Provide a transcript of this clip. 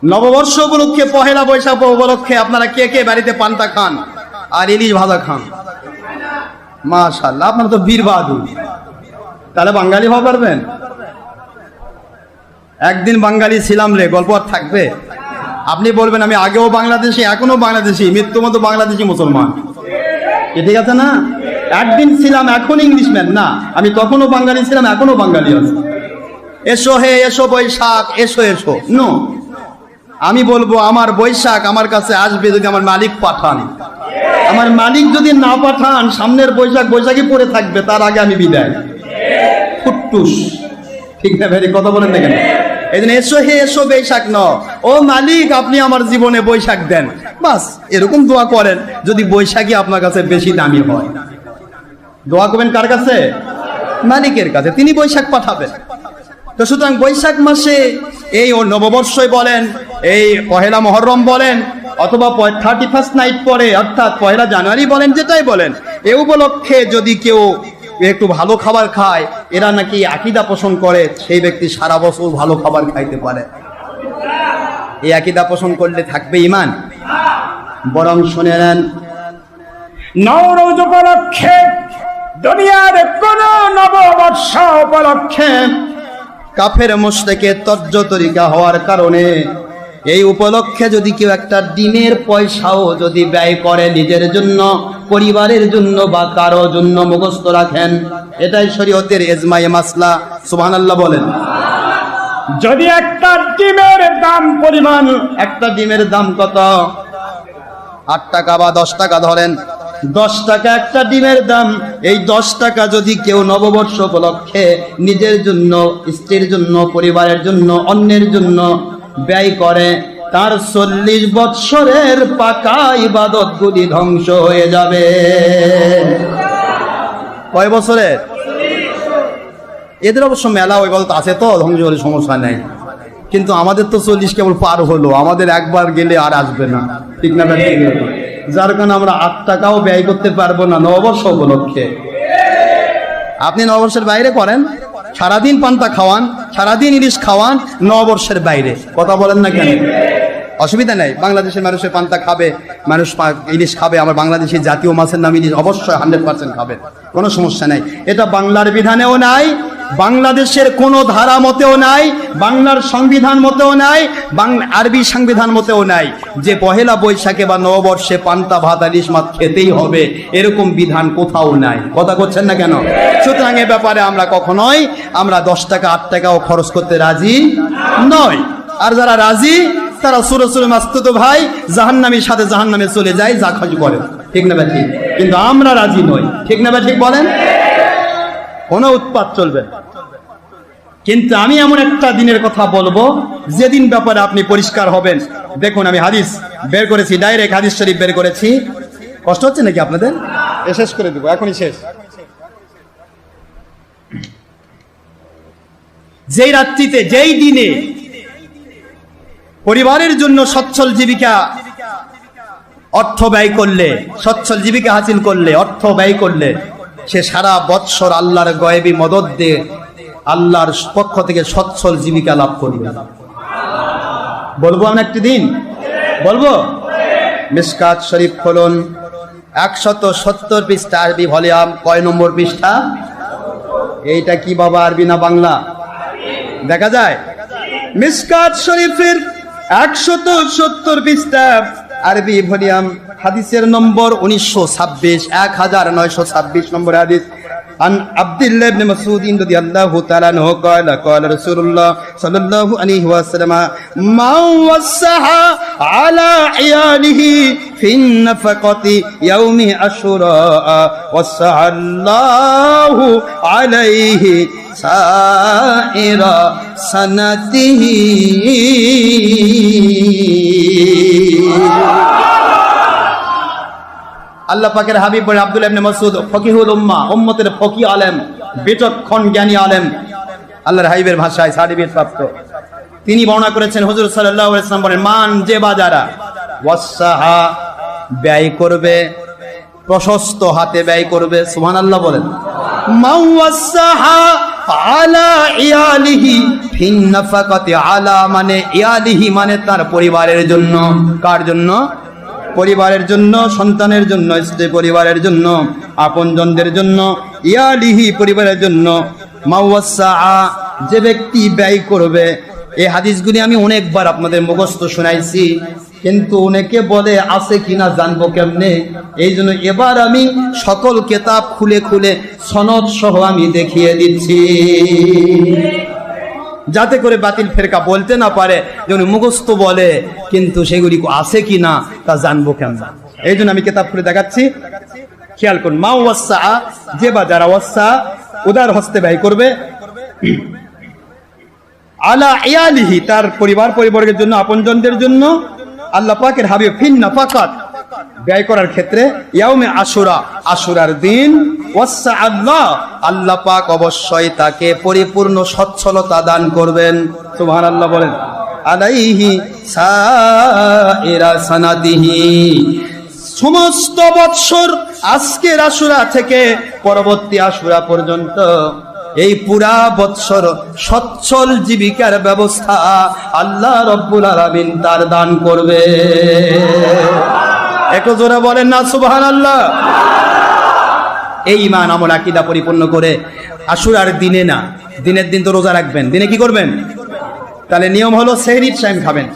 নববর্ষ উপলক্ষে, পহেলা বৈশাখ উপলক্ষে আপনারা কে কে বাড়িতে পান্তা খান আর ইলিশ ভাজা খান? মাশাআল্লাহ, আপনারা তো বীর বাহাদুর। তাহলে বাঙালি হওয়া পারবেন? একদিন বাঙালি ছিলাম রে গল্প আর থাকবে? আপনি বলবেন আমি আগেও বাংলাদেশি, এখনো বাংলাদেশি, মৃত্যু মতো বাংলাদেশি মুসলমান, ঠিক আছে না? একদিন ছিলাম, এখন ইংলিশম্যান না, আমি তখনও বাঙালি ছিলাম, এখনো বাঙালি আছি। এসো হে এসো বৈশাখ, এসো এসো। নো, আমি বলবো আমার বৈশাখ আমার কাছে আসবে যদি আমার মালিক পাঠান। আমার মালিক যদি না পাঠান, সামনের বৈশাখ বৈশাখী পড়ে থাকবে, তার আগে আমি বিদায়। ফুটটুস, ঠিক না ভাই? কথা বলেন দেখেন। এই জন্য এসো হে এসো বৈশাখ ন, ও মালিক আপনি আমার জীবনে বৈশাখ দেন, বাস এরকম দোয়া করেন। যদি বৈশাখী আপনার কাছে বেশি দামি হয়, দোয়া করবেন কার কাছে? মালিকের কাছে, তিনি বৈশাখ পাঠাবেন। তো সুতরাং বৈশাখ মাসে এই নববর্ষই বলেন, এই পহেলা মহরম বলেন, অথবা 31st নাইট পরে অর্থাৎ পহেলা জানুয়ারি বলেন, যেটাই বলেন, এ উপলক্ষে যদি কেউ একটু ভালো খাবার খায়, এরা নাকি আকীদা পোষণ করে সেই ব্যক্তি সারা বছর ভালো খাবার খাইতে পারে। এই আকীদা পোষণ করলে থাকবে ঈমান? বরং শুনে নেন, নওরোজ উপলক্ষে, দুনিয়ার কোন নববর্ষ উপলক্ষে কাফের মুশরিকের তর্জ তরিকা হওয়ার কারণে এই উপলক্ষে যদি কেউ একটা ডিমের পয়সাও যদি ব্যয় করে নিজের জন্য, পরিবারের জন্য বা কারো জন্য, মুখস্থ রাখেন, এটাই শরীয়তের ইজমায়ে মাসলা। সুবহানাল্লাহ বলেন। যদি একটা ডিমের দাম পরিমাণ, একটা ডিমের দাম কত? 8 টাকা বা 10 টাকা ধরেন, 10 টাকা একটা ডিমের দাম। এই 10 টাকা যদি কেউ নববর্ষ উপলক্ষে নিজের জন্য, স্ত্রীর জন্য, পরিবারের জন্য, অন্যের জন্য ব্যয় করে, তার 40 বৎসরের পাকা ইবাদত গুলি ধ্বংস হয়ে যাবে। কয় বছরের? এদের অবশ্য মেলা ইবাদত আছে, তো ধ্বংস হলে সমস্যা নাই, কিন্তু আমাদের তো 40 কেবল পার হলো, আমাদের একবার গেলে আর আসবে না, ঠিক না? যার কারণে আমরা 8 টাকাও ব্যয় করতে পারবো না নববর্ষ উপলক্ষে। আপনি নববর্ষের বাইরে করেন, সারাদিন পান্তা খাওয়ান, সারাদিন ইলিশ খাওয়ান, নববর্ষের বাইরে কথা বলেন না কেন? অসুবিধা নেই, বাংলাদেশের মানুষের পান্তা খাবে, মানুষ ইলিশ খাবে, আমার বাংলাদেশি জাতীয় মাছের নাম ইলিশ, অবশ্যই 100% খাবে, কোনো সমস্যা নাই। এটা বাংলার বিধানেও নাই, বাংলাদেশের কোন ধারা মতেও নাই, বাংলার সংবিধান মতেও নাই, আরবি সংবিধান মতেও নাই যে পহেলা বৈশাখে বা নববর্ষে পান্তা ভাত ইলিশ মাছ খেতেই হবে, এরকম বিধান কোথাও নাই। কথা করছেন না কেন? সুতরাং এ ব্যাপারে আমরা কখনোই 10 টাকা 8 টাকাও খরচ করতে রাজি নয়। আর যারা রাজি তারা সুরসুর মাস্তুত ভাই জাহান্নামীর সাথে জাহান্নামে চলে যায়, যা খুশি করে, ঠিক না ভাই? ঠিক। কিন্তু আমরা রাজি নই, ঠিক না ভাই? ঠিক বলেন। কোনো উৎপাত চলবে। কিন্তু আমি এমন একটা দিনের কথা বলবো যেদিন ব্যাপারে আপনি পরিষ্কার হবেন। দেখুন, আমি হাদিস বের করেছি, ডাইরেক্ট হাদিস শরীফ বের করেছি। কষ্ট হচ্ছে নাকি আপনাদের? শেষ করে দেবো, এখনই শেষ। যেই রাত্রিতে, যেই দিনে পরিবারের জন্য সচ্ছল জীবিকা অর্থ ব্যয় করলে, সচ্ছল জীবিকা হাসিল করলে, অর্থ ব্যয় করলে, সে সারা বৎসর আল্লাহর গয়েবী মদদ দিয়ে আল্লাহর পক্ষ থেকে সচ্ছল জীবিকা লাভ করবে। বলবো আমরা একটি দিন, বলবো। মিশকাত শরীফ খুলুন, 170 পৃষ্ঠা, আরবি ভলিউম, কয় নম্বর পৃষ্ঠা? এইটা কি বাবা, আরবি না বাংলা? দেখা যায়। মিশকাত শরীফের 170 পৃষ্ঠা, আরবি ভলিউম, হাদিসের নম্বর 1926 নম্বর হাদিস। عن عبد الله بن مسعود رضي الله تعالى عنه قال قال رسول الله صلى الله عليه وسلم من وسع على عياله في النفقة يوم عاشوراء وسع الله عليه سائر سنته। আল্লাহ পাকের হাবিব বলে আব্দুল্লাহ ইবনে মাসউদ ফকিহুল উম্মাহ, উম্মতের ফকি আলেম, বিচক্ষণ জ্ঞানী আলেম, আল্লাহর হাবিবের ভাষায় সার্টিফিকেট প্রাপ্ত। তিনি বর্ণনা করেছেন, হুজুর সাল্লাল্লাহু আলাইহি ওয়াসাল্লাম বলেন, মান যে বাজারা ওয়াসাহা ব্যয় করবে, প্রশস্ত হাতে ব্যয় করবে, সুবহানাল্লাহ বলেন। মান ওয়াসাহা আলা ইয়ালিহি ফিন নাফাকাতি, আলা মানে ইয়ালিহি মানে তার পরিবারের জন্য। কার জন্য? পরিবারের জন্য, সন্তানের জন্য, স্ত্রী পরিবারের জন্য, আপনজনদের জন্য। ইয়ালিহি পরিবারের জন্য। মাওয়াসা যে ব্যক্তি ব্যয় করবে। এই হাদিসগুলি আমি অনেকবার আপনাদের মুখস্থ শোনাইছি, কিন্তু অনেকে বলে আছে কিনা জানবো কেমনে, এই জন্য এবার আমি সকল কিতাব খুলে খুলে সনদ সহ আমি দেখিয়ে দিচ্ছি, যাতে করে বাতিল ফেরকা বলতে না পারে যেমন মুখস্থ বলে কিন্তু সেগুলি আছে কিনা তা জানবো কেমন। এই জন্য আমি কিতাব খুলে দেখাচ্ছি, খেয়াল করুন। মা ওয়াসা যে বা যারা ওয়াসা উদার হস্তে ব্যয় করবে, আলা ইয়ালিহি তার পরিবারের জন্য, আপনজনদের জন্য। আল্লাহ পাকের হাবিব ফিন নাফাকাত ব্যয় করার ক্ষেত্রে, ইয়াউমে আশুরা আশুরার দিন, ওয়াসা আল্লাহ আল্লাহ পাক অবশ্যই তাকে পরিপূর্ণ সচ্ছলতা দান করবেন। সুবহানাল্লাহ বলেন। আলাইহি সাইরা সানাতিহি সমস্ত বৎসর আজকের আশুরা থেকে পরবর্তী আশুরা পর্যন্ত এই পুরা বৎসর সচ্ছল জীবিকার ব্যবস্থা আল্লাহ রব্বুল আলামিন তার দান করবে। একটু জোরে বলেন না সুবহানাল্লাহ। এই ঈমান আমল আকীদা পরিপূর্ণ করে আশুরার দিনে না, দিনের দিন তো রোজা রাখবেন, দিনে কি করবেন? তাহলে নিয়ম হলো সেহরির টাইম খাবেন।